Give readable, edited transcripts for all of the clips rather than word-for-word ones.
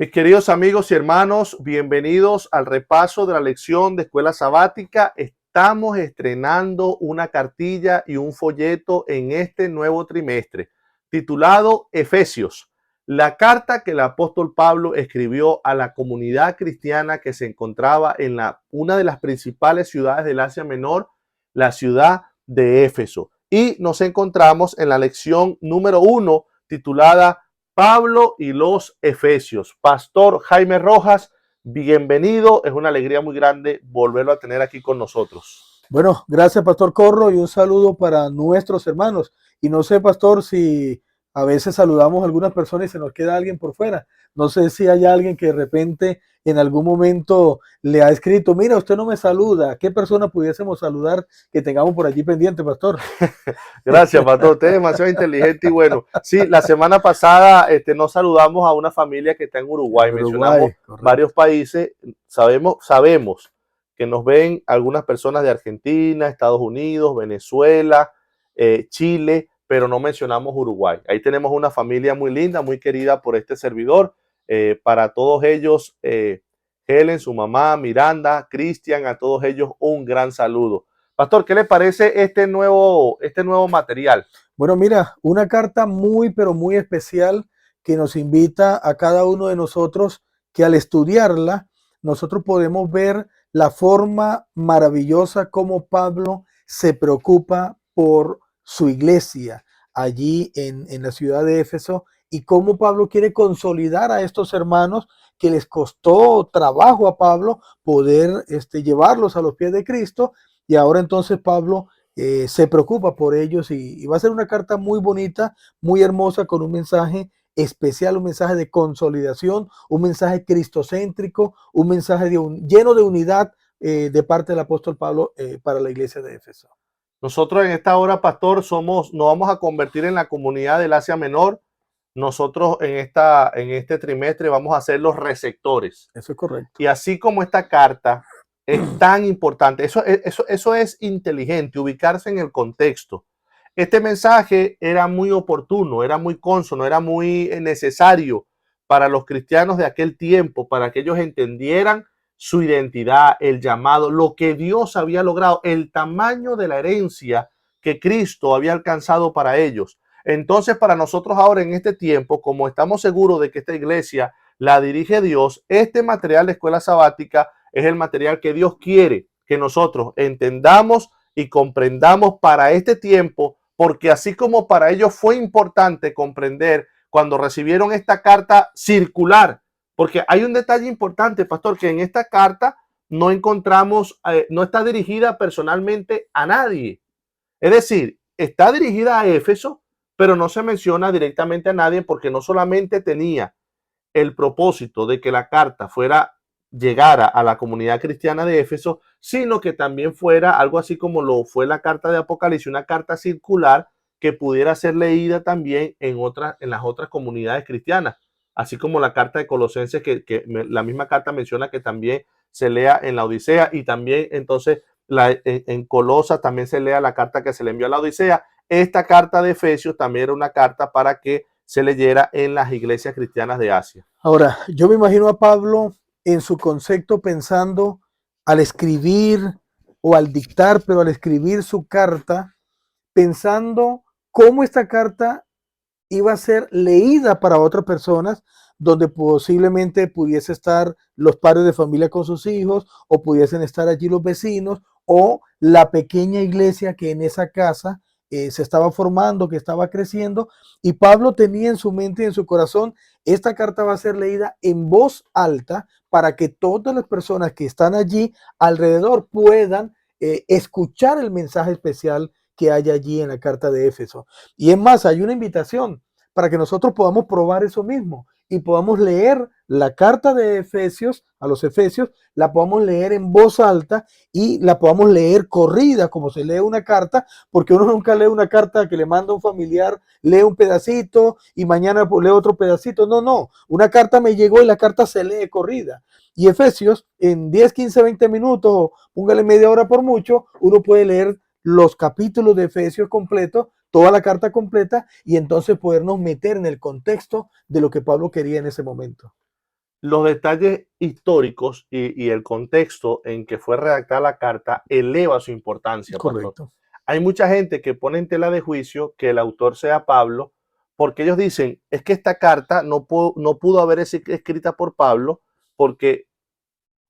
Mis queridos amigos y hermanos, bienvenidos al repaso de la lección de Escuela Sabática. Estamos estrenando una cartilla y un folleto en este nuevo trimestre, titulado Efesios, la carta que el apóstol Pablo escribió a la comunidad cristiana que se encontraba en una de las principales ciudades del Asia Menor, la ciudad de Éfeso. Y nos encontramos en la lección número 1, titulada Pablo y los Efesios. Pastor Jaime Rojas, bienvenido. Es una alegría muy grande volverlo a tener aquí con nosotros. Bueno, gracias, Pastor Corro, y un saludo para nuestros hermanos. Y no sé, Pastor, si a veces saludamos a algunas personas y se nos queda alguien por fuera. No sé si hay alguien que de repente en algún momento le ha escrito, mira, usted no me saluda. ¿Qué persona pudiésemos saludar que tengamos por allí pendiente, Pastor? Gracias, Pastor. Usted es demasiado inteligente y bueno. Sí, la semana pasada nos saludamos a una familia que está en Uruguay. En Mencionamos Uruguay, correcto. varios países. Sabemos que nos ven algunas personas de Argentina, Estados Unidos, Venezuela, Chile, pero no mencionamos Uruguay. Ahí tenemos una familia muy linda, muy querida por este servidor. Para todos ellos, Helen, su mamá, Miranda, Cristian, a todos ellos un gran saludo. Pastor, ¿qué le parece este nuevo material? Bueno, mira, una carta muy, pero muy especial que nos invita a cada uno de nosotros que al estudiarla, nosotros podemos ver la forma maravillosa como Pablo se preocupa por su iglesia allí en la ciudad de Éfeso y cómo Pablo quiere consolidar a estos hermanos que les costó trabajo a Pablo poder llevarlos a los pies de Cristo. Y ahora entonces Pablo se preocupa por ellos y va a ser una carta muy bonita, muy hermosa, con un mensaje especial, un mensaje de consolidación, un mensaje cristocéntrico, un mensaje lleno de unidad de parte del apóstol Pablo para la iglesia de Éfeso. Nosotros en esta hora, Pastor, nos vamos a convertir en la comunidad del Asia Menor. Nosotros en este trimestre vamos a ser los receptores. Eso es correcto. Y así como esta carta es tan importante, eso es inteligente, ubicarse en el contexto. Este mensaje era muy oportuno, era muy cónsono, era muy necesario para los cristianos de aquel tiempo, para que ellos entendieran su identidad, el llamado, lo que Dios había logrado, el tamaño de la herencia que Cristo había alcanzado para ellos. Entonces, para nosotros ahora en este tiempo, como estamos seguros de que esta iglesia la dirige Dios, este material de escuela sabática es el material que Dios quiere que nosotros entendamos y comprendamos para este tiempo, porque así como para ellos fue importante comprender cuando recibieron esta carta circular, porque hay un detalle importante, Pastor, que en esta carta no encontramos, no está dirigida personalmente a nadie. Es decir, está dirigida a Éfeso, pero no se menciona directamente a nadie porque no solamente tenía el propósito de que la carta llegara a la comunidad cristiana de Éfeso, sino que también fuera algo así como lo fue la carta de Apocalipsis, una carta circular que pudiera ser leída también en las otras comunidades cristianas, así como la carta de Colosenses, la misma carta menciona que también se lea en la Odisea, y también entonces en Colosas también se lea la carta que se le envió a la Odisea. Esta carta de Efesios también era una carta para que se leyera en las iglesias cristianas de Asia. Ahora, yo me imagino a Pablo en su concepto pensando al escribir o al dictar, pero al escribir su carta, pensando cómo esta carta iba a ser leída para otras personas, donde posiblemente pudiese estar los padres de familia con sus hijos, o pudiesen estar allí los vecinos, o la pequeña iglesia que en esa casa se estaba formando, que estaba creciendo, y Pablo tenía en su mente y en su corazón, esta carta va a ser leída en voz alta para que todas las personas que están allí alrededor puedan escuchar el mensaje especial que hay allí en la carta de Éfeso. Y es más, hay una invitación para que nosotros podamos probar eso mismo y podamos leer la carta de Efesios, a los Efesios, la podamos leer en voz alta y la podamos leer corrida, como se lee una carta, porque uno nunca lee una carta que le manda un familiar, lee un pedacito y mañana lee otro pedacito. No, una carta me llegó y la carta se lee corrida. Y Efesios, en 10, 15, 20 minutos, póngale media hora por mucho, uno puede leer los capítulos de Efesios completos, toda la carta completa, y entonces podernos meter en el contexto de lo que Pablo quería en ese momento. los detalles históricos y el contexto en que fue redactada la carta eleva su importancia, pastor. Correcto. Hay mucha gente que pone en tela de juicio que el autor sea Pablo, porque ellos dicen, es que esta carta no pudo haber sido escrita por Pablo, porque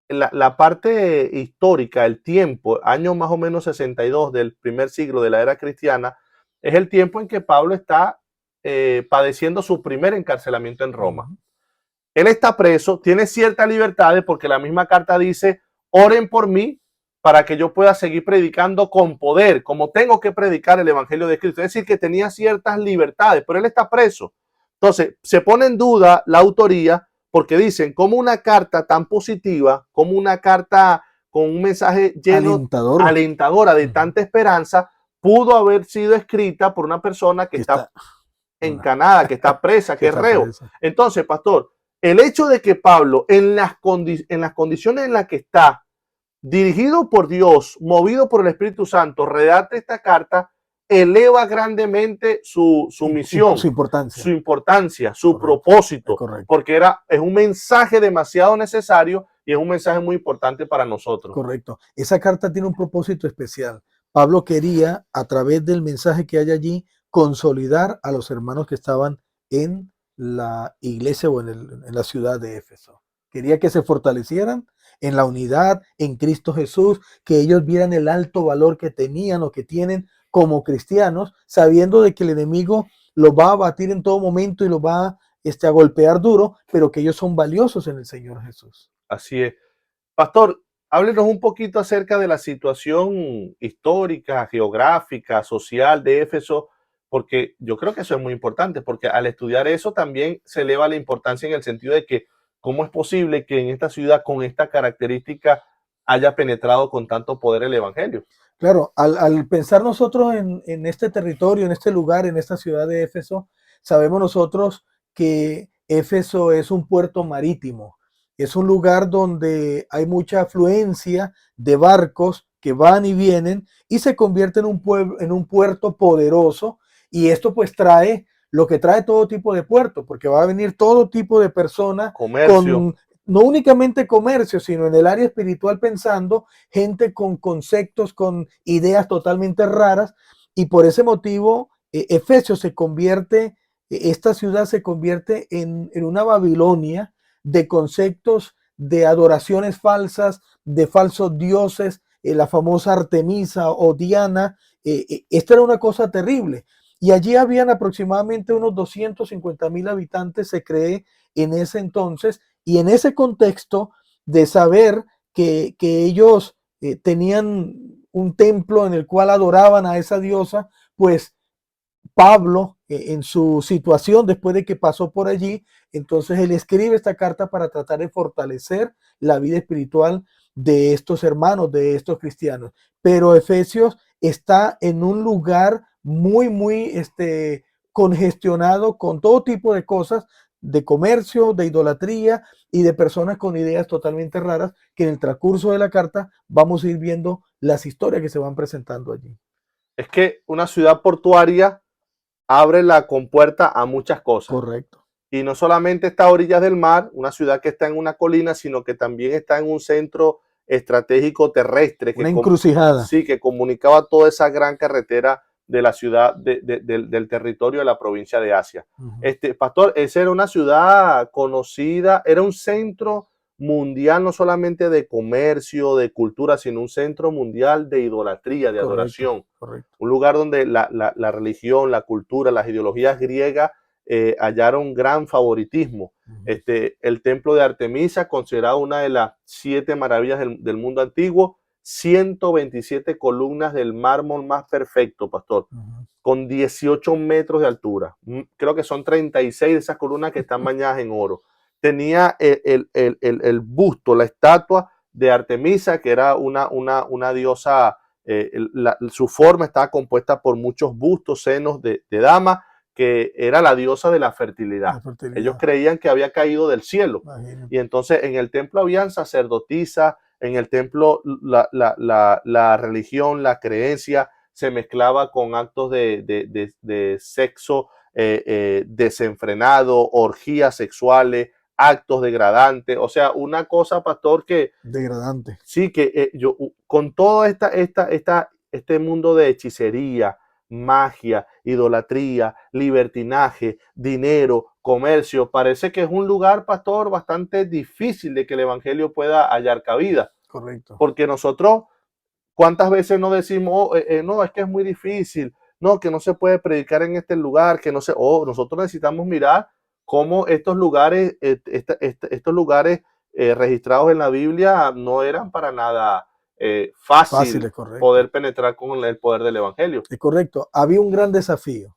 la parte histórica, el tiempo, año más o menos 62 del primer siglo de la era cristiana, es el tiempo en que Pablo está padeciendo su primer encarcelamiento en Roma. Él está preso, tiene ciertas libertades porque la misma carta dice, oren por mí para que yo pueda seguir predicando con poder, como tengo que predicar el Evangelio de Cristo. Es decir, que tenía ciertas libertades, pero él está preso. Entonces, se pone en duda la autoría porque dicen, como una carta tan positiva, como una carta con un mensaje lleno, alentadora de tanta esperanza, pudo haber sido escrita por una persona que está encanada, que está presa, que es reo. Entonces, pastor, el hecho de que Pablo, en las condiciones en las que está, dirigido por Dios, movido por el Espíritu Santo, redacte esta carta, eleva grandemente su misión, su importancia, su propósito, porque es un mensaje demasiado necesario y es un mensaje muy importante para nosotros. Correcto. Esa carta tiene un propósito especial. Pablo quería, a través del mensaje que hay allí, consolidar a los hermanos que estaban en la iglesia o en la ciudad de Éfeso. Quería que se fortalecieran en la unidad, en Cristo Jesús, que ellos vieran el alto valor que tenían o que tienen como cristianos, sabiendo de que el enemigo los va a batir en todo momento y los va a golpear duro, pero que ellos son valiosos en el Señor Jesús. Así es. Pastor, háblenos un poquito acerca de la situación histórica, geográfica, social de Éfeso, porque yo creo que eso es muy importante, porque al estudiar eso también se eleva la importancia en el sentido de que cómo es posible que en esta ciudad con esta característica haya penetrado con tanto poder el Evangelio. Claro, al pensar nosotros en este territorio, en este lugar, en esta ciudad de Éfeso, sabemos nosotros que Éfeso es un puerto marítimo, es un lugar donde hay mucha afluencia de barcos que van y vienen y se convierte en un puerto poderoso, y esto pues trae lo que trae todo tipo de puerto, porque va a venir todo tipo de personas con no únicamente comercio, sino en el área espiritual pensando, gente con conceptos, con ideas totalmente raras, y por ese motivo Efesios se convierte, esta ciudad se convierte en una Babilonia de conceptos, de adoraciones falsas, de falsos dioses, la famosa Artemisa o Diana. Esta era una cosa terrible. Y allí habían aproximadamente unos 250,000 habitantes, se cree, en ese entonces, y en ese contexto de saber que ellos tenían un templo en el cual adoraban a esa diosa, pues Pablo, en su situación, después de que pasó por allí, entonces él escribe esta carta para tratar de fortalecer la vida espiritual de estos hermanos, de estos cristianos. Pero Efesios está en un lugar muy congestionado con todo tipo de cosas, de comercio, de idolatría y de personas con ideas totalmente raras, que en el transcurso de la carta vamos a ir viendo las historias que se van presentando allí. Es que una ciudad portuaria abre la compuerta a muchas cosas. Correcto. Y no solamente está a orillas del mar, una ciudad que está en una colina, sino que también está en un centro estratégico terrestre. Una encrucijada. Sí, que comunicaba toda esa gran carretera de la ciudad, del territorio de la provincia de Asia. Pastor, esa era una ciudad conocida, era un centro mundial no solamente de comercio, de cultura, sino un centro mundial de idolatría, de adoración. Correcto. Un lugar donde la religión, la cultura, las ideologías griegas hallaron gran favoritismo. El templo de Artemisa, considerado una de las 7 maravillas del mundo antiguo, 127 columnas del mármol más perfecto, pastor, con 18 metros de altura. Creo que son 36 de esas columnas que están bañadas en oro. Tenía el busto, la estatua de Artemisa, que era una diosa. Su forma estaba compuesta por muchos bustos, senos de dama, que era la diosa de la fertilidad. Ellos creían que había caído del cielo. Y entonces en el templo habían sacerdotisas, en el templo la religión, la creencia se mezclaba con actos de sexo desenfrenado, orgías sexuales, actos degradantes, o sea, una cosa, pastor, que Degradante. sí, que yo, con todo este mundo de hechicería, magia, idolatría, libertinaje, dinero, comercio, parece que es un lugar, pastor, bastante difícil de que el evangelio pueda hallar cabida, Correcto. porque nosotros, ¿cuántas veces no decimos, oh, no, es que es muy difícil, no, que no se puede predicar en este lugar, que no se, nosotros necesitamos mirar cómo estos lugares, estos lugares registrados en la Biblia no eran para nada Fácil, fácil es correcto. poder penetrar con el poder del evangelio. Es correcto. Había un gran desafío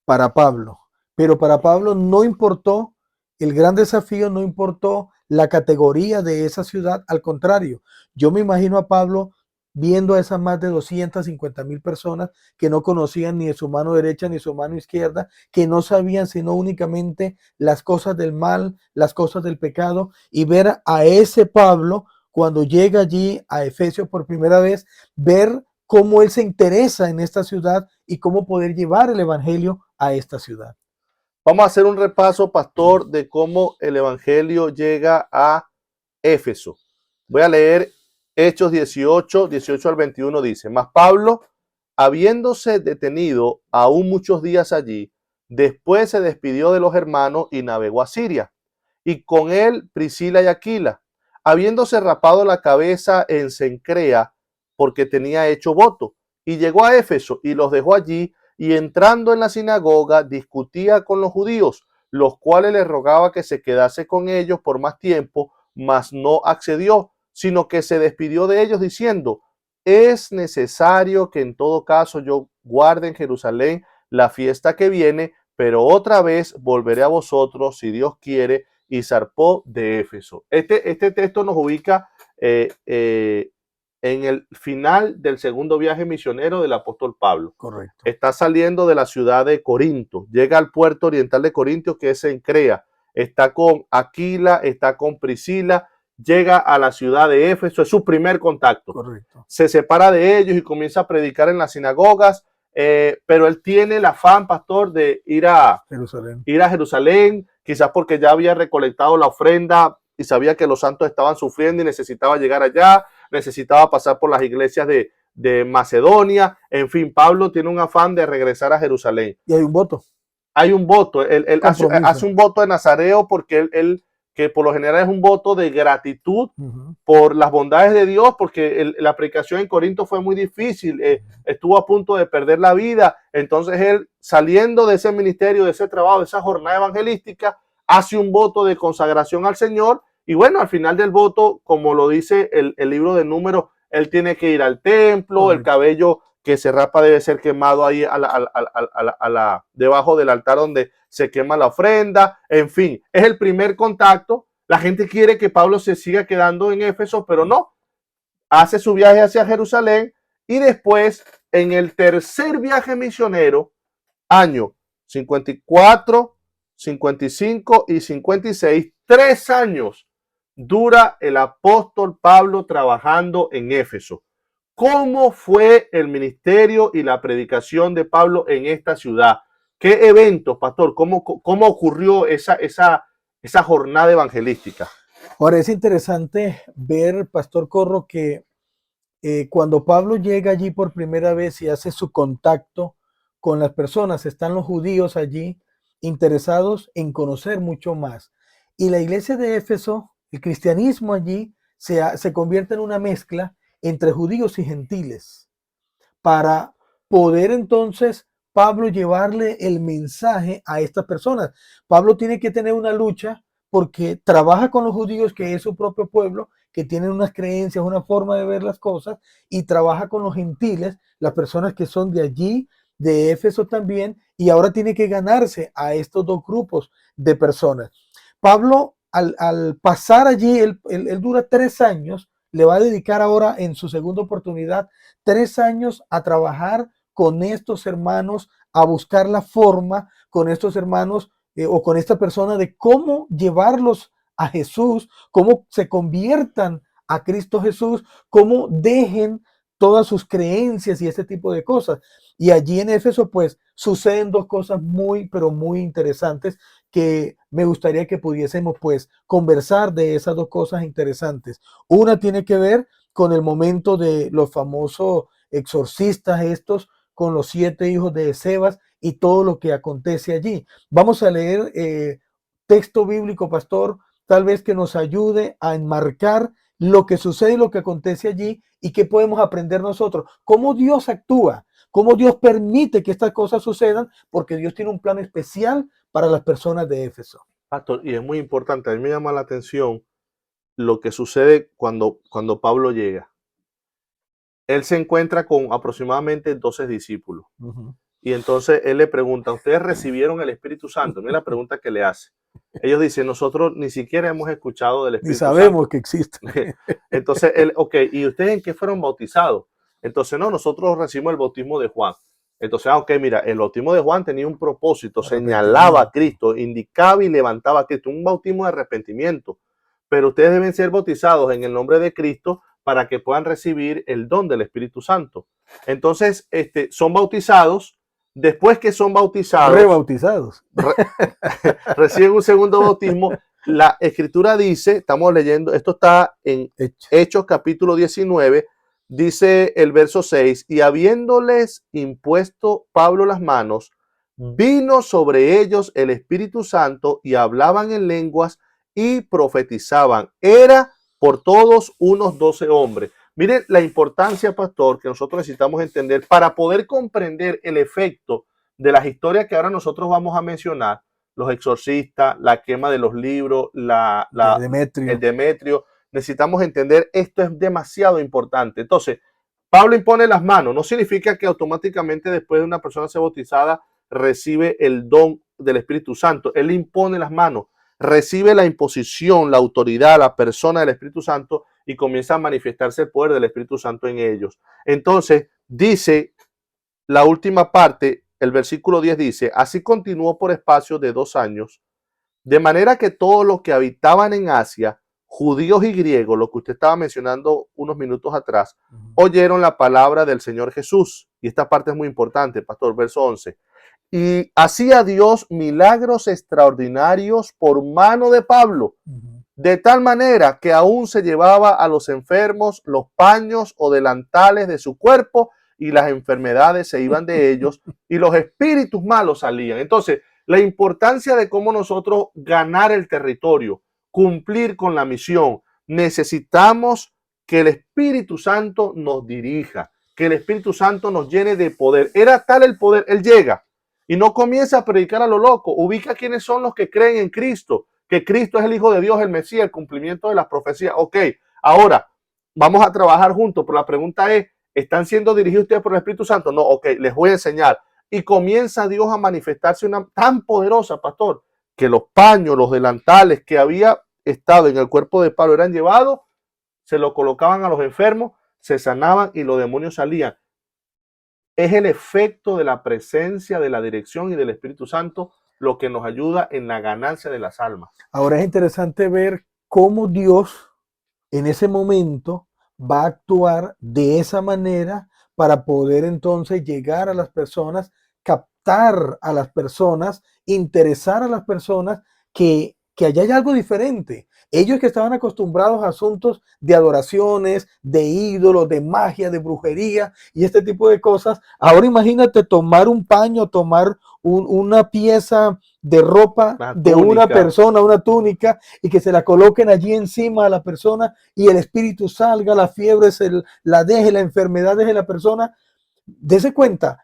para Pablo, pero para Pablo no importó el gran desafío, no importó la categoría de esa ciudad, al contrario, yo me imagino a Pablo viendo a esas más de 250,000 personas que no conocían ni de su mano derecha ni su mano izquierda, que no sabían sino únicamente las cosas del mal, las cosas del pecado, y ver a ese Pablo cuando llega allí a Efesios por primera vez, ver cómo él se interesa en esta ciudad y cómo poder llevar el evangelio a esta ciudad. Vamos a hacer un repaso, pastor, de cómo el evangelio llega a Éfeso. Voy a leer Hechos 18 al 21 dice, mas Pablo, habiéndose detenido aún muchos días allí, después se despidió de los hermanos y navegó a Siria, y con él Priscila y Aquila, habiéndose rapado la cabeza en Cencrea, porque tenía hecho voto, y llegó a Éfeso y los dejó allí, y entrando en la sinagoga discutía con los judíos, los cuales le rogaba que se quedase con ellos por más tiempo, mas no accedió, sino que se despidió de ellos diciendo, es necesario que en todo caso yo guarde en Jerusalén la fiesta que viene, pero otra vez volveré a vosotros si Dios quiere, y zarpó de Éfeso. Este texto nos ubica en el final del segundo viaje misionero del apóstol Pablo. Correcto. Está saliendo de la ciudad de Corinto, llega al puerto oriental de Corinto, que es Cencrea, está con Aquila, está con Priscila, llega a la ciudad de Éfeso, es su primer contacto. Correcto. Se separa de ellos y comienza a predicar en las sinagogas, pero él tiene el afán, pastor, de ir a Jerusalén, quizás porque ya había recolectado la ofrenda y sabía que los santos estaban sufriendo y necesitaba llegar allá, necesitaba pasar por las iglesias de Macedonia. En fin, Pablo tiene un afán de regresar a Jerusalén. Y hay un voto. Hay un voto, él hace un voto de nazareo porque él, que por lo general es un voto de gratitud por las bondades de Dios, porque la predicación en Corinto fue muy difícil, estuvo a punto de perder la vida. Entonces él, saliendo de ese ministerio, de ese trabajo, de esa jornada evangelística, hace un voto de consagración al Señor. Y bueno, al final del voto, como lo dice el libro de Números, él tiene que ir al templo, el cabello que se rapa debe ser quemado ahí debajo del altar donde se quema la ofrenda. En fin, es el primer contacto. La gente quiere que Pablo se siga quedando en Éfeso, pero no. Hace su viaje hacia Jerusalén y después, en el tercer viaje misionero, año 54, 55 y 56, 3 años dura el apóstol Pablo trabajando en Éfeso. ¿Cómo fue el ministerio y la predicación de Pablo en esta ciudad? ¿Qué eventos, pastor? ¿Cómo ocurrió esa jornada evangelística? Ahora es interesante ver, Pastor Corro, que cuando Pablo llega allí por primera vez y hace su contacto con las personas, están los judíos allí interesados en conocer mucho más. Y la iglesia de Éfeso, el cristianismo allí, se convierte en una mezcla entre judíos y gentiles para poder entonces Pablo llevarle el mensaje a estas personas. Pablo tiene que tener una lucha porque trabaja con los judíos, que es su propio pueblo, que tienen unas creencias, una forma de ver las cosas, y trabaja con los gentiles, las personas que son de allí, de Éfeso también, y ahora tiene que ganarse a estos dos grupos de personas. Pablo, al pasar allí, él dura 3 años, le va a dedicar ahora en su segunda oportunidad 3 años a trabajar con estos hermanos, a buscar la forma con estos hermanos o con esta persona de cómo llevarlos a Jesús, cómo se conviertan a Cristo Jesús, cómo dejen todas sus creencias y este tipo de cosas. Y allí en Éfeso, pues, suceden dos cosas muy, pero muy interesantes que me gustaría que pudiésemos, pues, conversar de esas dos cosas interesantes. Una tiene que ver con el momento de los famosos exorcistas estos, con los 7 hijos de Sebas y todo lo que acontece allí. Vamos a leer texto bíblico, pastor, tal vez que nos ayude a enmarcar lo que sucede y lo que acontece allí y qué podemos aprender nosotros. Cómo Dios actúa, cómo Dios permite que estas cosas sucedan, porque Dios tiene un plan especial para las personas de Éfeso. Pastor, y es muy importante, a mí me llama la atención lo que sucede cuando Pablo llega. Él se encuentra con aproximadamente 12 discípulos. Y entonces él le pregunta, ¿ustedes recibieron el Espíritu Santo? Mira la pregunta que le hace. Ellos dicen, nosotros ni siquiera hemos escuchado del Ni Espíritu sabemos Santo. que existe. Entonces él, ok, ¿y ustedes en qué fueron bautizados? Entonces, no, nosotros recibimos el bautismo de Juan. Entonces, ok, mira, el bautismo de Juan tenía un propósito, señalaba a Cristo, indicaba y levantaba a Cristo, un bautismo de arrepentimiento. Pero ustedes deben ser bautizados en el nombre de Cristo para que puedan recibir el don del Espíritu Santo. Entonces, son bautizados. Después que son bautizados, rebautizados, reciben un segundo bautismo. La escritura dice, estamos leyendo, esto está en Hechos capítulo 19, dice el verso 6, y habiéndoles impuesto Pablo las manos, vino sobre ellos el Espíritu Santo y hablaban en lenguas y profetizaban. Era por todos unos 12 hombres. Miren la importancia, pastor, que nosotros necesitamos entender para poder comprender el efecto de las historias que ahora nosotros vamos a mencionar, los exorcistas, la quema de los libros, el Demetrio. Necesitamos entender, esto es demasiado importante. Entonces, Pablo impone las manos, no significa que automáticamente después de una persona ser bautizada recibe el don del Espíritu Santo. Él impone las manos, recibe la imposición, la autoridad, la persona del Espíritu Santo y comienza a manifestarse el poder del Espíritu Santo en ellos. Entonces, dice la última parte, el versículo 10 dice, así continuó por espacio de 2 años, de manera que todos los que habitaban en Asia, judíos y griegos, lo que usted estaba mencionando unos minutos atrás, oyeron la palabra del Señor Jesús. Y esta parte es muy importante, pastor, verso 11. Y hacía Dios milagros extraordinarios por mano de Pablo, de tal manera que aún se llevaba a los enfermos los paños o delantales de su cuerpo y las enfermedades se iban de ellos y los espíritus malos salían. Entonces, la importancia de cómo nosotros ganar el territorio, cumplir con la misión, necesitamos que el Espíritu Santo nos dirija, que el Espíritu Santo nos llene de poder. Era tal el poder, Él llega y no comienza a predicar a lo loco, ubica quiénes son los que creen en Cristo, que Cristo es el Hijo de Dios, el Mesías, el cumplimiento de las profecías. Ok, ahora vamos a trabajar juntos, pero la pregunta es, ¿están siendo dirigidos ustedes por el Espíritu Santo? No, ok, les voy a enseñar. Y comienza Dios a manifestarse una tan poderosa, pastor, que los paños, los delantales que había estado en el cuerpo de Pablo eran llevados, se lo colocaban a los enfermos, se sanaban y los demonios salían. Es el efecto de la presencia, de la dirección y del Espíritu Santo lo que nos ayuda en la ganancia de las almas. Ahora es interesante ver cómo Dios en ese momento va a actuar de esa manera para poder entonces llegar a las personas, captar a las personas, interesar a las personas que allá hay algo diferente. Ellos que estaban acostumbrados a asuntos de adoraciones, de ídolos, de magia, de brujería y este tipo de cosas. Ahora imagínate tomar un paño, tomar una pieza de ropa de una persona, una túnica, y que se la coloquen allí encima a la persona y el espíritu salga, la fiebre la deje, la enfermedad deje la persona. Dese cuenta,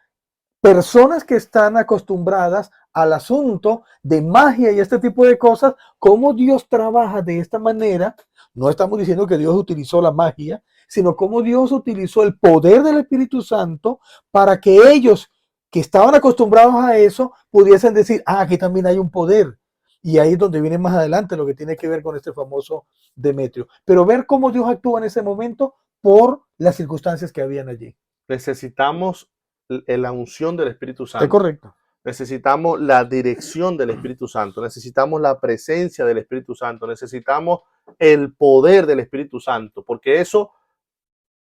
personas que están acostumbradas al asunto de magia y este tipo de cosas, cómo Dios trabaja de esta manera. No estamos diciendo que Dios utilizó la magia, sino cómo Dios utilizó el poder del Espíritu Santo para que ellos que estaban acostumbrados a eso pudiesen decir, aquí también hay un poder. Y ahí es donde viene más adelante lo que tiene que ver con este famoso Demetrio. Pero ver cómo Dios actúa en ese momento por las circunstancias que habían allí. Necesitamos la unción del Espíritu Santo. Es correcto. Necesitamos la dirección del Espíritu Santo, necesitamos la presencia del Espíritu Santo, necesitamos el poder del Espíritu Santo, porque eso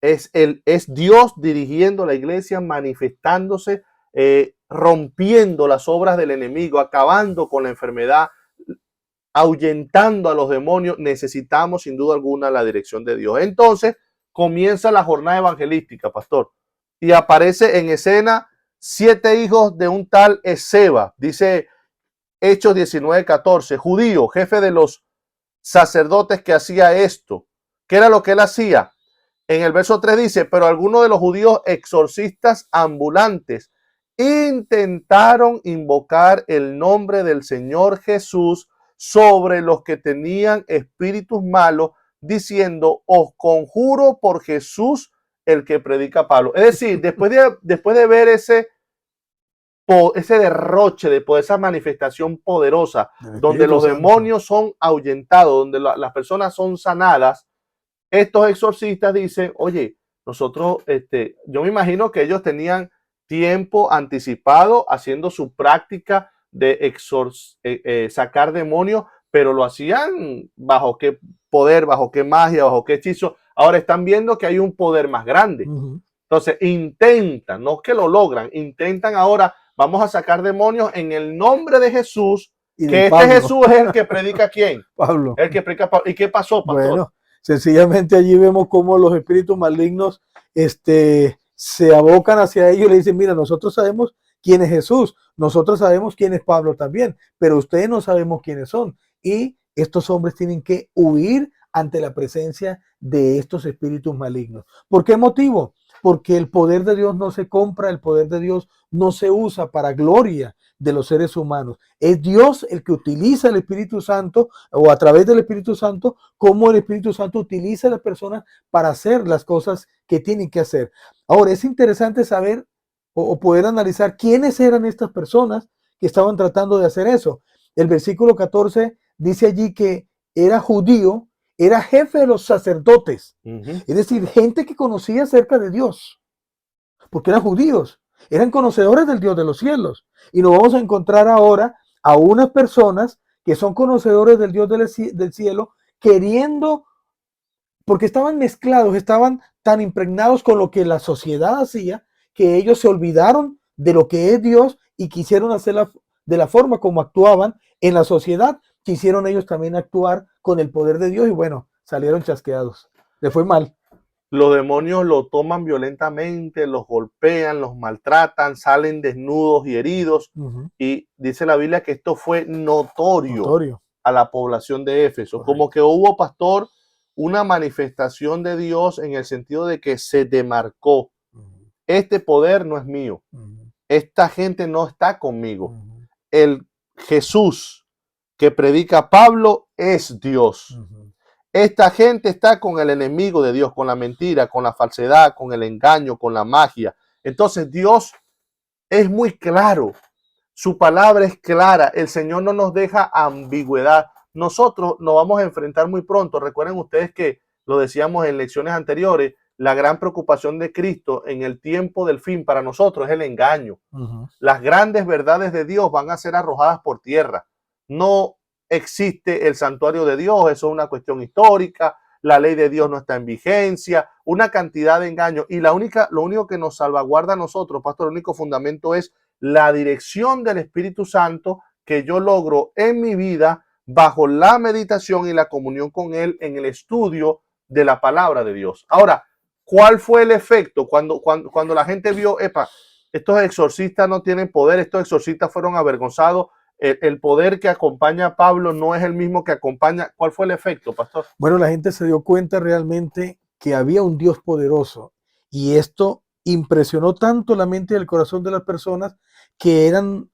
es Dios dirigiendo la iglesia, manifestándose, rompiendo las obras del enemigo, acabando con la enfermedad, ahuyentando a los demonios. Necesitamos sin duda alguna la dirección de Dios. Entonces comienza la jornada evangelística, pastor, y aparece en escena 7 hijos de un tal Esceva, dice Hechos 19:14, judío, jefe de los sacerdotes que hacía esto. ¿Qué era lo que él hacía? En el verso 3 dice, pero algunos de los judíos exorcistas ambulantes intentaron invocar el nombre del Señor Jesús sobre los que tenían espíritus malos, diciendo, os conjuro por Jesús el que predica Pablo. Es decir, después de ver ese derroche de poder, esa manifestación poderosa, donde los demonios son ahuyentados, donde las personas son sanadas, estos exorcistas dicen, oye, nosotros, yo me imagino que ellos tenían tiempo anticipado haciendo su práctica de sacar demonios, pero lo hacían bajo qué poder, bajo qué magia, bajo qué hechizo. Ahora están viendo que hay un poder más grande. Entonces intentan, no que lo logran, intentan ahora, vamos a sacar demonios en el nombre de Jesús, y que este Jesús es el que predica ¿quién? Pablo. El que predica Pablo. ¿Y qué pasó, pastor? Bueno, sencillamente allí vemos cómo los espíritus malignos se abocan hacia ellos y le dicen, mira, nosotros sabemos quién es Jesús, nosotros sabemos quién es Pablo también, pero ustedes no sabemos quiénes son. Y estos hombres tienen que huir ante la presencia de estos espíritus malignos. ¿Por qué motivo? Porque el poder de Dios no se compra, el poder de Dios no se usa para gloria de los seres humanos. Es Dios el que utiliza el Espíritu Santo, o a través del Espíritu Santo, como el Espíritu Santo utiliza a las personas para hacer las cosas que tienen que hacer. Ahora, es interesante saber o poder analizar quiénes eran estas personas que estaban tratando de hacer eso. El versículo 14 dice allí que era judío, era jefe de los sacerdotes, es decir, gente que conocía acerca de Dios, porque eran judíos, eran conocedores del Dios de los cielos. Y nos vamos a encontrar ahora a unas personas que son conocedores del Dios del cielo, queriendo, porque estaban mezclados, estaban tan impregnados con lo que la sociedad hacía, que ellos se olvidaron de lo que es Dios y quisieron hacer de la forma como actuaban en la sociedad, quisieron ellos también actuar con el poder de Dios y bueno, salieron chasqueados. Le fue mal. Los demonios lo toman violentamente, los golpean, los maltratan, salen desnudos y heridos. Y dice la Biblia que esto fue notorio a la población de Éfeso. Correcto. Como que hubo, pastor, una manifestación de Dios en el sentido de que se demarcó. Este poder no es mío. Esta gente no está conmigo. El Jesús que predica Pablo es Dios. Esta gente está con el enemigo de Dios, con la mentira, con la falsedad, con el engaño, con la magia. Entonces Dios es muy claro. Su palabra es clara. El Señor no nos deja ambigüedad. Nosotros nos vamos a enfrentar muy pronto. Recuerden ustedes que lo decíamos en lecciones anteriores, la gran preocupación de Cristo en el tiempo del fin para nosotros es el engaño. Las grandes verdades de Dios van a ser arrojadas por tierra. No existe el santuario de Dios, eso es una cuestión histórica, la ley de Dios no está en vigencia, una cantidad de engaños. Y lo único que nos salvaguarda a nosotros, pastor, el único fundamento es la dirección del Espíritu Santo que yo logro en mi vida bajo la meditación y la comunión con Él en el estudio de la palabra de Dios. Ahora, ¿cuál fue el efecto cuando la gente vio, estos exorcistas no tienen poder, estos exorcistas fueron avergonzados? El poder que acompaña a Pablo no es el mismo que acompaña. ¿Cuál fue el efecto, pastor? Bueno, la gente se dio cuenta realmente que había un Dios poderoso y esto impresionó tanto la mente y el corazón de las personas que eran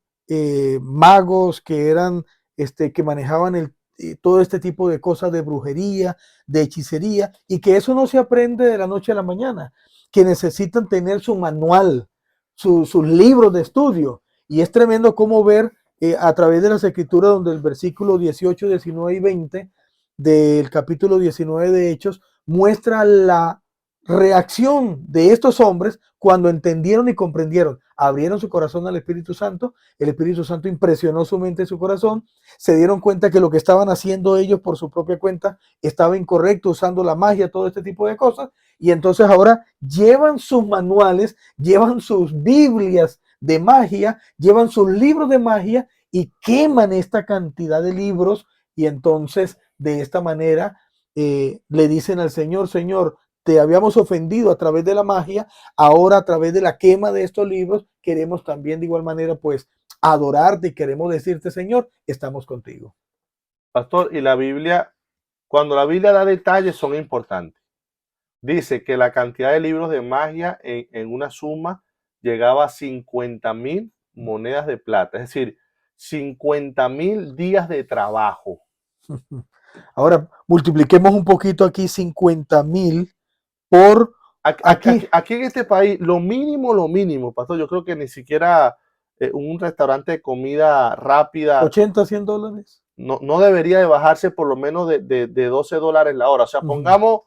magos, que eran que manejaban todo este tipo de cosas de brujería, de hechicería, y que eso no se aprende de la noche a la mañana, que necesitan tener su manual, sus libros de estudio. Y es tremendo cómo ver a través de las escrituras, donde el versículo 18, 19 y 20 del capítulo 19 de Hechos muestra la reacción de estos hombres cuando entendieron y comprendieron, abrieron su corazón al Espíritu Santo, el Espíritu Santo impresionó su mente y su corazón, se dieron cuenta que lo que estaban haciendo ellos por su propia cuenta estaba incorrecto, usando la magia, todo este tipo de cosas, y entonces ahora llevan sus manuales, llevan sus Biblias de magia, llevan sus libros de magia y queman esta cantidad de libros, y entonces de esta manera le dicen al Señor, Señor, te habíamos ofendido a través de la magia, ahora a través de la quema de estos libros queremos también de igual manera pues adorarte y queremos decirte, Señor, estamos contigo. Pastor, y la Biblia, cuando la Biblia da detalles son importantes. Dice que la cantidad de libros de magia en una suma llegaba a 50.000 monedas de plata, es decir, 50.000 días de trabajo. Ahora multipliquemos un poquito aquí 50.000 por aquí. Aquí en este país, lo mínimo, pastor, yo creo que ni siquiera un restaurante de comida rápida 80, $100. no debería de bajarse por lo menos de $12 la hora. O sea, pongamos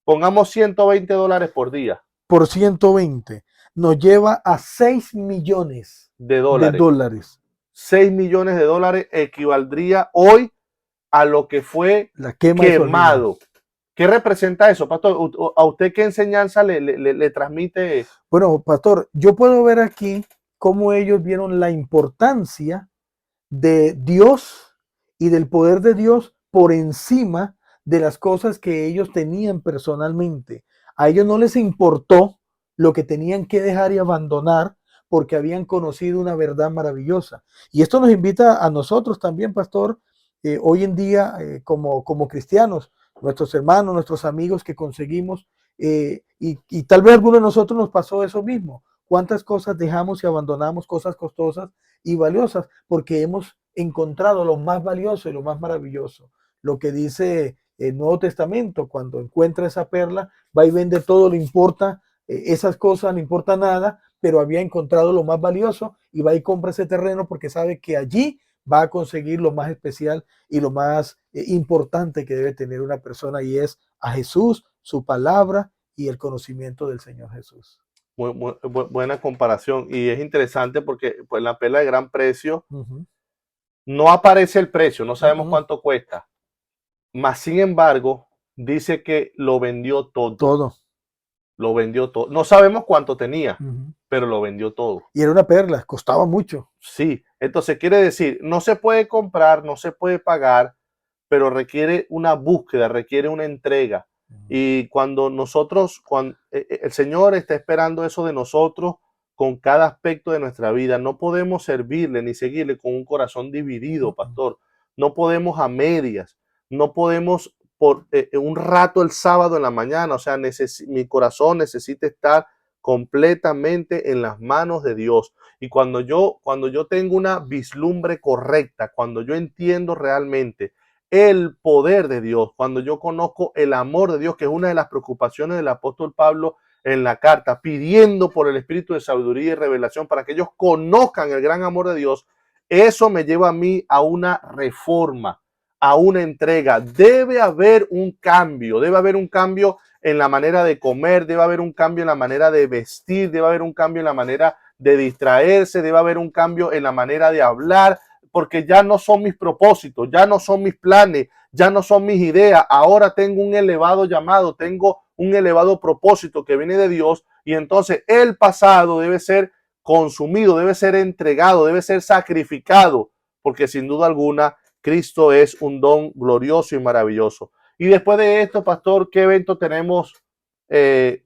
$120 por día. Por 120 nos lleva a 6 millones De de dólares. dólares. 6 millones de dólares equivaldría hoy a lo que fue La quema quemado. ¿Qué representa eso, pastor? ¿A usted qué enseñanza le transmite? Bueno, pastor, yo puedo ver aquí cómo ellos vieron la importancia de Dios y del poder de Dios por encima de las cosas que ellos tenían personalmente. A ellos no les importó lo que tenían que dejar y abandonar porque habían conocido una verdad maravillosa. Y esto nos invita a nosotros también, pastor, hoy en día como cristianos, nuestros hermanos, nuestros amigos que conseguimos, y tal vez a algunos de nosotros nos pasó eso mismo. ¿Cuántas cosas dejamos y abandonamos, cosas costosas y valiosas? Porque hemos encontrado lo más valioso y lo más maravilloso. Lo que dice el Nuevo Testamento, cuando encuentra esa perla, va y vende todo, le importa esas cosas, no importa nada, pero había encontrado lo más valioso y va y compra ese terreno porque sabe que allí va a conseguir lo más especial y lo más importante que debe tener una persona, y es a Jesús, su palabra y el conocimiento del Señor Jesús. Buena comparación. Y es interesante porque pues, la perla de gran precio no aparece el precio, no sabemos cuánto cuesta. Mas, sin embargo, dice que lo vendió todo. Todo. Lo vendió todo. No sabemos cuánto tenía, pero lo vendió todo. Y era una perla, costaba mucho. Sí, entonces quiere decir, no se puede comprar, no se puede pagar, pero requiere una búsqueda, requiere una entrega. Y cuando el Señor está esperando eso de nosotros con cada aspecto de nuestra vida, no podemos servirle ni seguirle con un corazón dividido, pastor. No podemos a medias, no podemos por un rato el sábado en la mañana, o sea, mi corazón necesita estar completamente en las manos de Dios. Y cuando yo tengo una vislumbre correcta, cuando yo entiendo realmente el poder de Dios, cuando yo conozco el amor de Dios, que es una de las preocupaciones del apóstol Pablo en la carta, pidiendo por el espíritu de sabiduría y revelación para que ellos conozcan el gran amor de Dios, eso me lleva a mí a una reforma, a una entrega. Debe haber un cambio en la manera de comer, debe haber un cambio en la manera de vestir, debe haber un cambio en la manera de distraerse, debe haber un cambio en la manera de hablar, porque ya no son mis propósitos, ya no son mis planes, ya no son mis ideas. Ahora tengo un elevado llamado, tengo un elevado propósito que viene de Dios, y entonces el pasado debe ser consumido, debe ser entregado, debe ser sacrificado, porque sin duda alguna Cristo es un don glorioso y maravilloso. Y después de esto, pastor, ¿qué evento tenemos el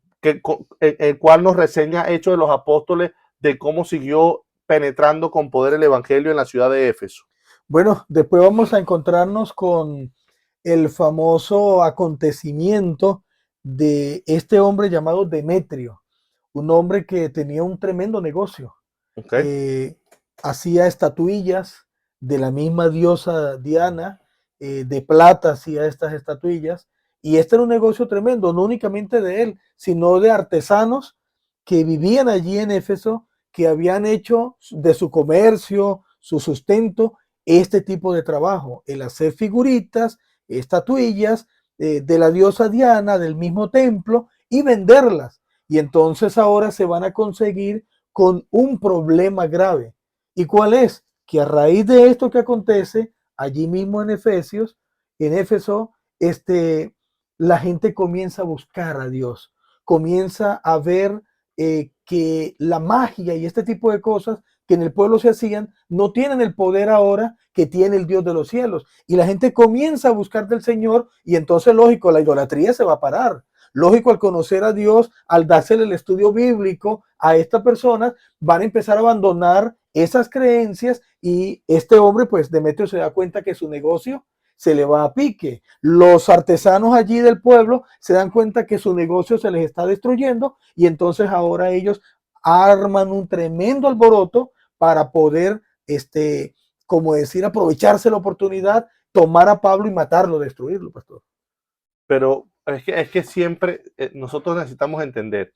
cual nos reseña Hechos de los Apóstoles de cómo siguió penetrando con poder el evangelio en la ciudad de Éfeso? Bueno, después vamos a encontrarnos con el famoso acontecimiento de este hombre llamado Demetrio, un hombre que tenía un tremendo negocio. Okay. Hacía estatuillas de la misma diosa Diana, de plata hacía estas estatuillas, y este era un negocio tremendo, no únicamente de él, sino de artesanos que vivían allí en Éfeso, que habían hecho de su comercio, su sustento, este tipo de trabajo, el hacer figuritas, estatuillas de la diosa Diana, del mismo templo, y venderlas. Y entonces ahora se van a conseguir con un problema grave. ¿Y cuál es? Que a raíz de esto que acontece, allí mismo en Efesios, en Éfeso, la gente comienza a buscar a Dios, comienza a ver que la magia y este tipo de cosas que en el pueblo se hacían no tienen el poder ahora que tiene el Dios de los cielos. Y la gente comienza a buscar del Señor y entonces, lógico, la idolatría se va a parar. Lógico, al conocer a Dios, al dársele el estudio bíblico a esta persona, van a empezar a abandonar esas creencias y este hombre, pues Demetrio se da cuenta que su negocio se le va a pique. Los artesanos allí del pueblo se dan cuenta que su negocio se les está destruyendo y entonces ahora ellos arman un tremendo alboroto para poder, como decir, aprovecharse la oportunidad, tomar a Pablo y matarlo, destruirlo, pastor. Pero es que siempre nosotros necesitamos entender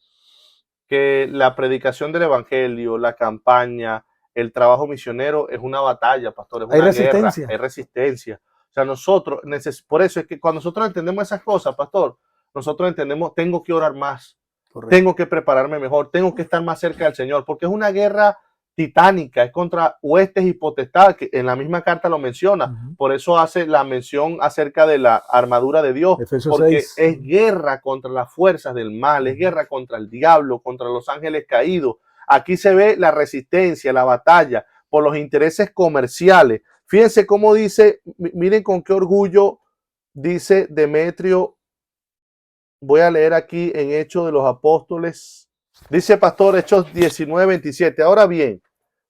que la predicación del evangelio, la campaña, el trabajo misionero es una batalla, pastor, es Hay una guerra, resistencia. hay resistencia. O sea, nosotros, por eso es que cuando nosotros entendemos esas cosas, pastor, nosotros entendemos, tengo que orar más, Correcto. tengo que prepararme mejor, tengo que estar más cerca del Señor, porque es una guerra titánica, es contra huestes y potestades, que en la misma carta lo menciona. Por eso hace la mención acerca de la armadura de Dios, Efesios porque 6. es guerra contra las fuerzas del mal, es guerra contra el diablo, contra los ángeles caídos. Aquí se ve la resistencia, la batalla por los intereses comerciales. Fíjense cómo dice, miren con qué orgullo dice Demetrio. Voy a leer aquí en Hechos de los Apóstoles. Dice Pastor, Hechos 19:27. Ahora bien,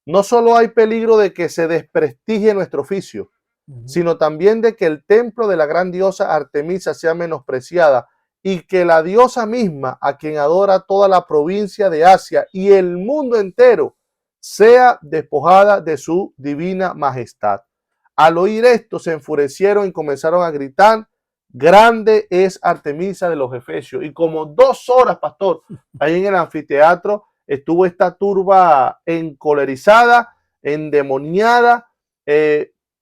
no solo hay peligro de que se desprestigie nuestro oficio, sino también de que el templo de la gran diosa Artemisa sea menospreciada y que la diosa misma, a quien adora toda la provincia de Asia y el mundo entero, sea despojada de su divina majestad. Al oír esto, se enfurecieron y comenzaron a gritar: grande es Artemisa de los Efesios. Y como 2 horas, pastor, ahí en el anfiteatro estuvo esta turba encolerizada, endemoniada,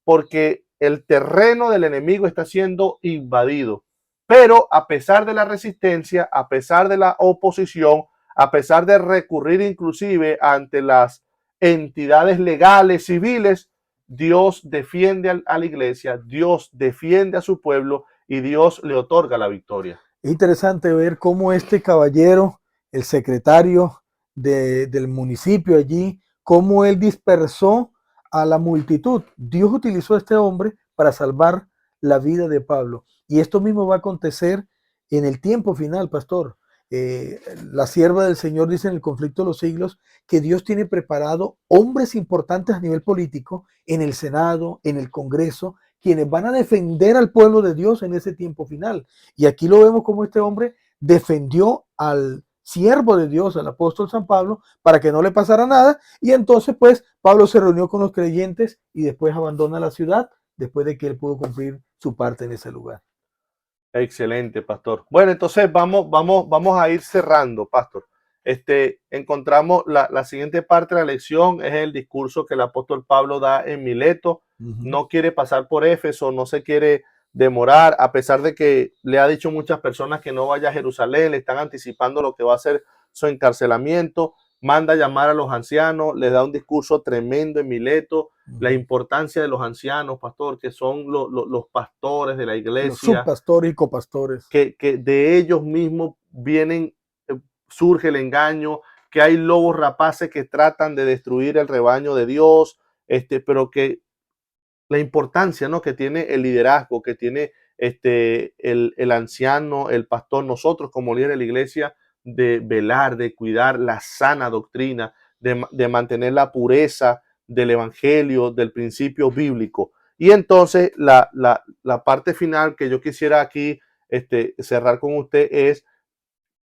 porque el terreno del enemigo está siendo invadido. Pero a pesar de la resistencia, a pesar de la oposición, a pesar de recurrir inclusive ante las entidades legales, civiles, Dios defiende a la iglesia, Dios defiende a su pueblo y Dios le otorga la victoria. Es interesante ver cómo este caballero, el secretario del municipio allí, cómo él dispersó a la multitud. Dios utilizó a este hombre para salvar la vida de Pablo. Y esto mismo va a acontecer en el tiempo final, pastor. La sierva del Señor dice en el conflicto de los siglos que Dios tiene preparado hombres importantes a nivel político en el Senado, en el Congreso, quienes van a defender al pueblo de Dios en ese tiempo final. Y aquí lo vemos como este hombre defendió al siervo de Dios, al apóstol San Pablo, para que no le pasara nada. Y entonces, pues, Pablo se reunió con los creyentes y después abandona la ciudad, después de que él pudo cumplir su parte en ese lugar. Excelente, pastor. Bueno, entonces vamos a ir cerrando, pastor. Encontramos la siguiente parte de la lección, es el discurso que el apóstol Pablo da en Mileto. No quiere pasar por Éfeso, no se quiere demorar, a pesar de que le ha dicho muchas personas que no vaya a Jerusalén, le están anticipando lo que va a ser su encarcelamiento. Manda a llamar a los ancianos, les da un discurso tremendo en Mileto, la importancia de los ancianos, pastor, que son los pastores de la iglesia. Los subpastores y copastores. Que de ellos mismos vienen, surge el engaño, que hay lobos rapaces que tratan de destruir el rebaño de Dios, pero que la importancia, ¿no?, que tiene el liderazgo, que tiene el anciano, el pastor, nosotros como líderes de la iglesia, de velar, de cuidar la sana doctrina, de mantener la pureza del evangelio, del principio bíblico. Y entonces la parte final que yo quisiera aquí cerrar con usted es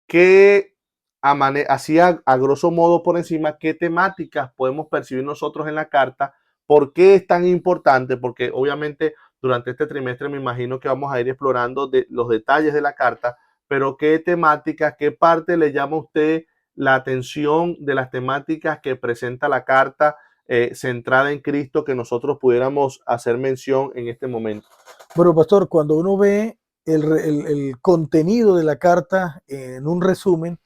que así a grosso modo por encima, qué temáticas podemos percibir nosotros en la carta. ¿Por qué es tan importante? Porque obviamente durante este trimestre me imagino que vamos a ir explorando los detalles de la carta, pero qué temáticas, qué parte le llama a usted la atención de las temáticas que presenta la carta centrada en Cristo, que nosotros pudiéramos hacer mención en este momento. Bueno, pastor, cuando uno ve el contenido de la carta, en un resumen,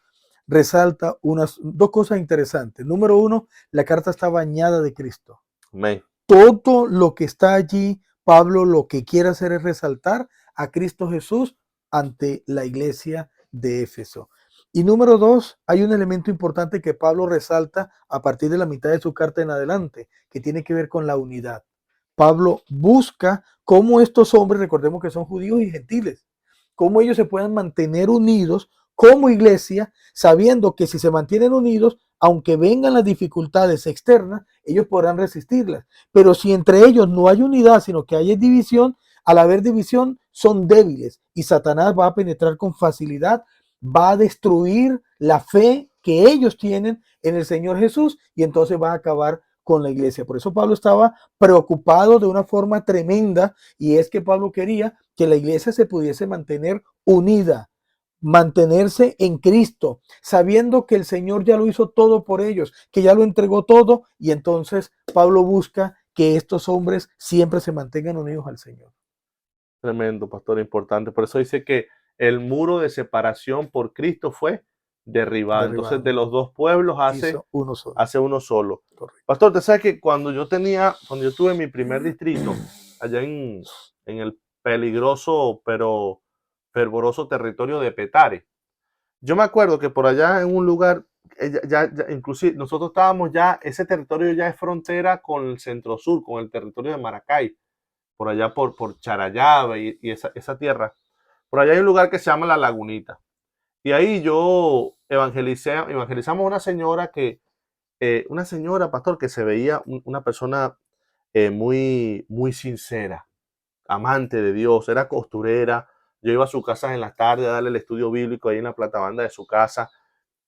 resalta dos cosas interesantes. Número uno, la carta está bañada de Cristo. Amén. Todo lo que está allí, Pablo lo que quiere hacer es resaltar a Cristo Jesús ante la iglesia de Éfeso. Y número dos, hay un elemento importante que Pablo resalta a partir de la mitad de su carta en adelante, que tiene que ver con la unidad. Pablo busca cómo estos hombres, recordemos que son judíos y gentiles, cómo ellos se puedan mantener unidos como iglesia, sabiendo que si se mantienen unidos, aunque vengan las dificultades externas, ellos podrán resistirlas. Pero si entre ellos no hay unidad, sino que hay división, al haber división son débiles y Satanás va a penetrar con facilidad, va a destruir la fe que ellos tienen en el Señor Jesús y entonces va a acabar con la iglesia. Por eso Pablo estaba preocupado de una forma tremenda, y es que Pablo quería que la iglesia se pudiese mantener unida, mantenerse en Cristo, sabiendo que el Señor ya lo hizo todo por ellos, que ya lo entregó todo, y entonces Pablo busca que estos hombres siempre se mantengan unidos al Señor. Tremendo, pastor, importante. Por eso dice que el muro de separación por Cristo fue derribado. Entonces, de los dos pueblos Hizo uno solo. hace uno solo. Correcto. Pastor, te sabes que cuando yo tuve mi primer distrito, allá en el peligroso pero fervoroso territorio de Petare, yo me acuerdo que por allá en un lugar, inclusive nosotros estábamos ya, ese territorio ya es frontera con el centro sur, con el territorio de Maracay, por allá por Charallave y esa tierra. Por allá hay un lugar que se llama La Lagunita. Y ahí yo evangelizamos a una señora, pastor, que se veía una persona muy, muy sincera, amante de Dios, era costurera. Yo iba a su casa en las tardes a darle el estudio bíblico ahí en la platabanda de su casa.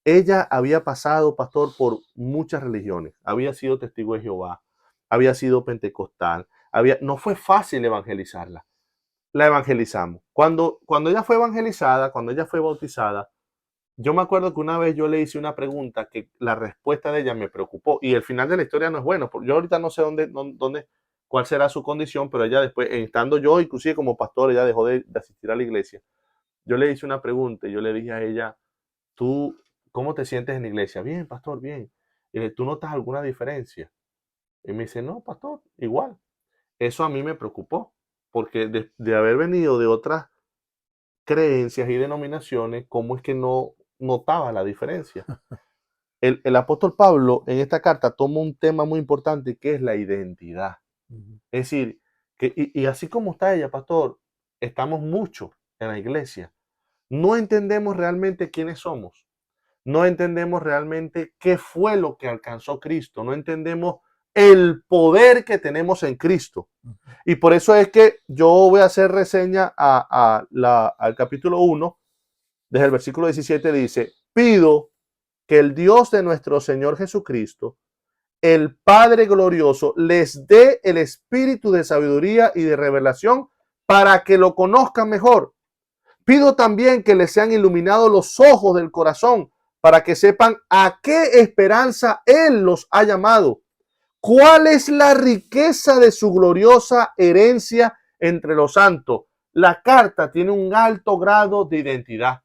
Ella había pasado, pastor, por muchas religiones. Había sido testigo de Jehová, había sido pentecostal. No fue fácil evangelizarla. La evangelizamos. Cuando ella fue evangelizada, cuando ella fue bautizada, yo me acuerdo que una vez yo le hice una pregunta que la respuesta de ella me preocupó, y el final de la historia no es bueno. Yo ahorita no sé cuál será su condición, pero ella después, estando yo inclusive como pastor, ella dejó de asistir a la iglesia. Yo le hice una pregunta y yo le dije a ella: ¿tú cómo te sientes en la iglesia? Bien, pastor, bien. Y le dije: ¿tú notas alguna diferencia? Y me dice: no, pastor, igual. Eso a mí me preocupó, porque de haber venido de otras creencias y denominaciones, ¿cómo es que no notaba la diferencia? El apóstol Pablo en esta carta toma un tema muy importante, que es la identidad. Es decir, y así como está ella, pastor, estamos mucho en la iglesia. No entendemos realmente quiénes somos. No entendemos realmente qué fue lo que alcanzó Cristo. No entendemos el poder que tenemos en Cristo. Y por eso es que yo voy a hacer reseña al capítulo 1, desde el versículo 17 dice: pido que el Dios de nuestro Señor Jesucristo, el Padre glorioso, les dé el espíritu de sabiduría y de revelación para que lo conozcan mejor. Pido también que les sean iluminados los ojos del corazón para que sepan a qué esperanza Él los ha llamado. ¿Cuál es la riqueza de su gloriosa herencia entre los santos? La carta tiene un alto grado de identidad.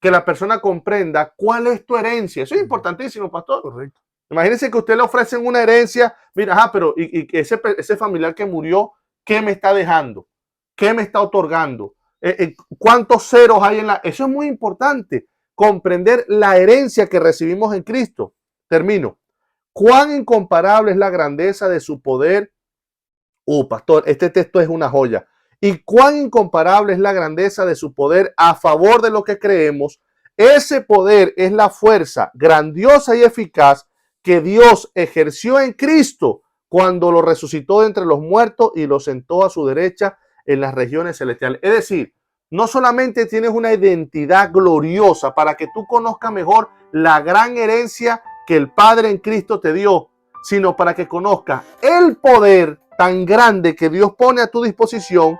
Que la persona comprenda cuál es tu herencia. Eso es importantísimo, pastor. Correcto. Imagínense que a usted le ofrecen una herencia. Mira, pero y ese familiar que murió, ¿qué me está dejando? ¿Qué me está otorgando? ¿Cuántos ceros hay en la...? Eso es muy importante. Comprender la herencia que recibimos en Cristo. Termino. Cuán incomparable es la grandeza de su poder. Pastor, este texto es una joya. Y cuán incomparable es la grandeza de su poder a favor de lo que creemos. Ese poder es la fuerza grandiosa y eficaz que Dios ejerció en Cristo cuando lo resucitó de entre los muertos y lo sentó a su derecha en las regiones celestiales. Es decir, no solamente tienes una identidad gloriosa para que tú conozcas mejor la gran herencia que el Padre en Cristo te dio, sino para que conozcas el poder tan grande que Dios pone a tu disposición,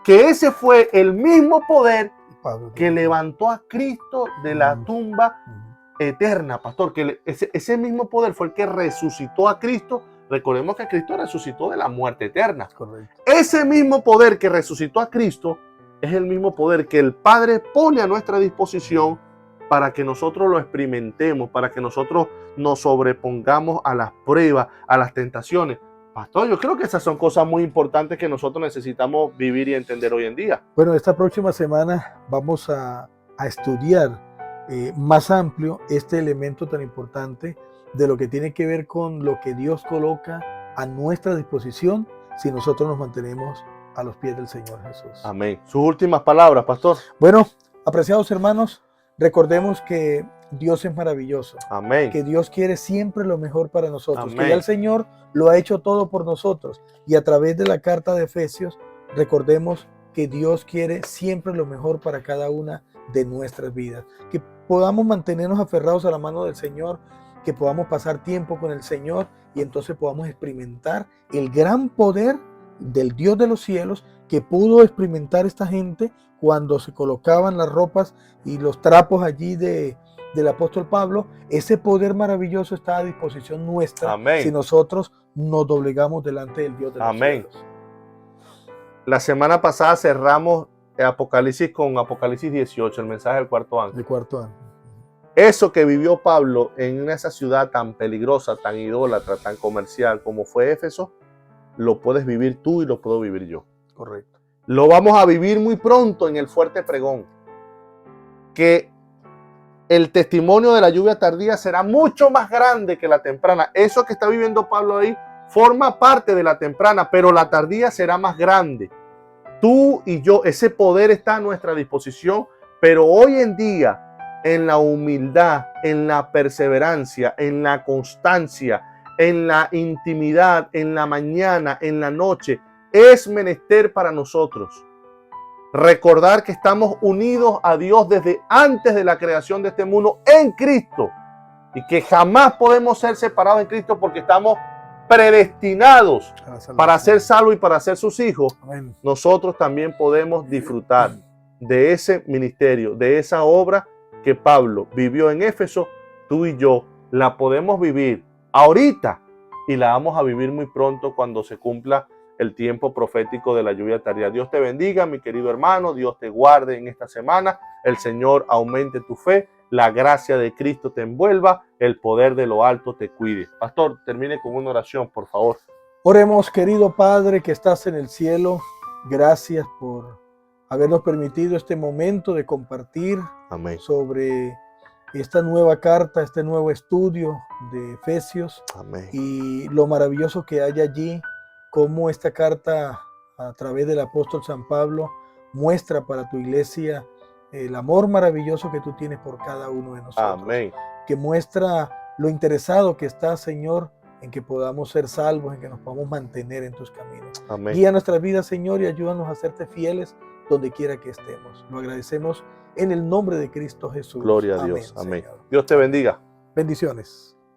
que ese fue el mismo poder que levantó a Cristo de la tumba eterna, pastor. Que ese mismo poder fue el que resucitó a Cristo. Recordemos que Cristo resucitó de la muerte eterna. Correcto. Ese mismo poder que resucitó a Cristo es el mismo poder que el Padre pone a nuestra disposición para que nosotros lo experimentemos, para que nosotros nos sobrepongamos a las pruebas, a las tentaciones. Pastor, yo creo que esas son cosas muy importantes que nosotros necesitamos vivir y entender hoy en día. Bueno, esta próxima semana vamos a estudiar más amplio este elemento tan importante de lo que tiene que ver con lo que Dios coloca a nuestra disposición si nosotros nos mantenemos a los pies del Señor Jesús. Amén. Sus últimas palabras, pastor. Bueno, apreciados hermanos, recordemos que Dios es maravilloso. Amén. Que Dios quiere siempre lo mejor para nosotros. Amén. Que ya el Señor lo ha hecho todo por nosotros. Y a través de la carta de Efesios, recordemos que Dios quiere siempre lo mejor para cada una de nuestras vidas. Que podamos mantenernos aferrados a la mano del Señor, que podamos pasar tiempo con el Señor y entonces podamos experimentar el gran poder del Dios de los cielos que pudo experimentar esta gente cuando se colocaban las ropas y los trapos allí del apóstol Pablo. Ese poder maravilloso está a disposición nuestra. Amén. Si nosotros nos doblegamos delante del Dios de los Amén. cielos. La semana pasada cerramos Apocalipsis con Apocalipsis 18, el mensaje del cuarto ángel. El cuarto año. Eso que vivió Pablo en esa ciudad tan peligrosa, tan idólatra, tan comercial como fue Éfeso, lo puedes vivir tú y lo puedo vivir yo. Correcto. Lo vamos a vivir muy pronto en el fuerte pregón. Que el testimonio de la lluvia tardía será mucho más grande que la temprana. Eso que está viviendo Pablo ahí forma parte de la temprana, pero la tardía será más grande. Tú y yo, ese poder está a nuestra disposición, pero hoy en día, en la humildad, en la perseverancia, en la constancia, en la intimidad, en la mañana, en la noche, es menester para nosotros recordar que estamos unidos a Dios desde antes de la creación de este mundo en Cristo y que jamás podemos ser separados en Cristo porque estamos predestinados para ser salvos y para ser sus hijos. Amén. Nosotros también podemos disfrutar de ese ministerio, de esa obra que Pablo vivió en Éfeso. Tú y yo la podemos vivir ahorita y la vamos a vivir muy pronto cuando se cumpla el tiempo profético de la lluvia tardía. Dios te bendiga, mi querido hermano. Dios te guarde en esta semana. El Señor aumente tu fe. La gracia de Cristo te envuelva. El poder de lo alto te cuide. Pastor, termine con una oración, por favor. Oremos, querido Padre que estás en el cielo. Gracias por habernos permitido este momento de compartir Amén. sobre esta nueva carta, este nuevo estudio de Efesios. Amén. Y lo maravilloso que hay allí, cómo esta carta a través del apóstol San Pablo muestra para tu iglesia el amor maravilloso que tú tienes por cada uno de nosotros. Amén. Que muestra lo interesado que estás, Señor, en que podamos ser salvos, en que nos podamos mantener en tus caminos. Amén. Guía nuestra vida, Señor, y ayúdanos a serte fieles donde quiera que estemos. Lo agradecemos en el nombre de Cristo Jesús. Gloria a Dios. Amén. Amén. Dios te bendiga. Bendiciones.